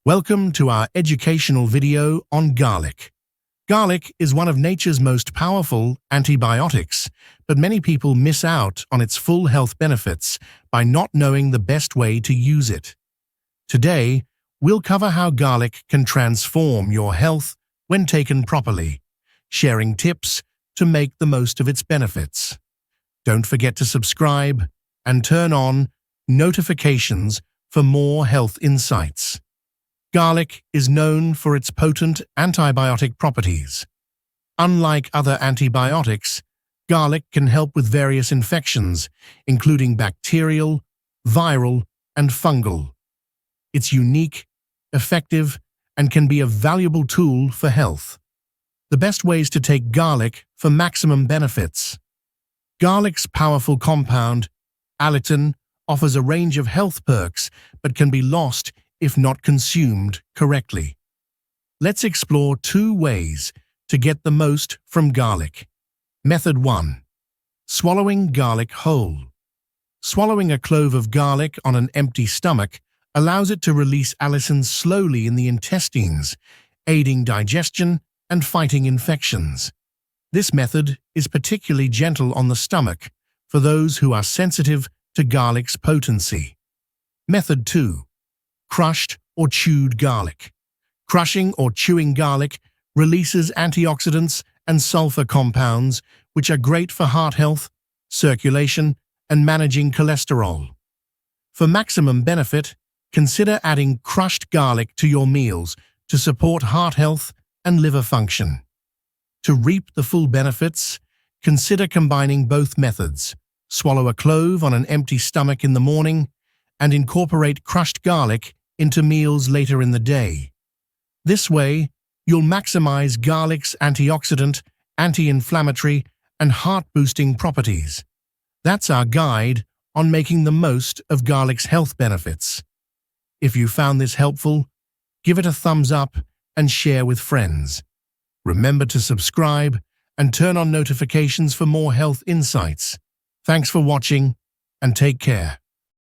Welcome to our educational video on garlic. Garlic is one of nature's most powerful antibiotics, but many people miss out on its full health benefits by not knowing the best way to use it. Today, we'll cover how garlic can transform your health when taken properly, sharing tips to make the most of its benefits. Don't forget to subscribe and turn on notifications for more health insights. Garlic is known for its potent antibiotic properties. Unlike other antibiotics, garlic can help with various infections, including bacterial, viral, and fungal. It's unique, effective, and can be a valuable tool for health. The best ways to take garlic for maximum benefits. Garlic's powerful compound, allicin, offers a range of health perks but can be lost if not consumed correctly. Let's explore 2 ways to get the most from garlic. Method 1. Swallowing garlic whole. Swallowing a clove of garlic on an empty stomach allows it to release allicin slowly in the intestines, aiding digestion and fighting infections. This method is particularly gentle on the stomach for those who are sensitive to garlic's potency. Method 2. Crushed or chewed garlic. Crushing or chewing garlic releases antioxidants and sulfur compounds, which are great for heart health, circulation, and managing cholesterol. For maximum benefit, consider adding crushed garlic to your meals to support heart health and liver function. To reap the full benefits, consider combining both methods. Swallow a clove on an empty stomach in the morning and incorporate crushed garlic into meals later in the day. This way, you'll maximize garlic's antioxidant, anti-inflammatory, and heart-boosting properties. That's our guide on making the most of garlic's health benefits. If you found this helpful, give it a thumbs up and share with friends. Remember to subscribe and turn on notifications for more health insights. Thanks for watching and take care.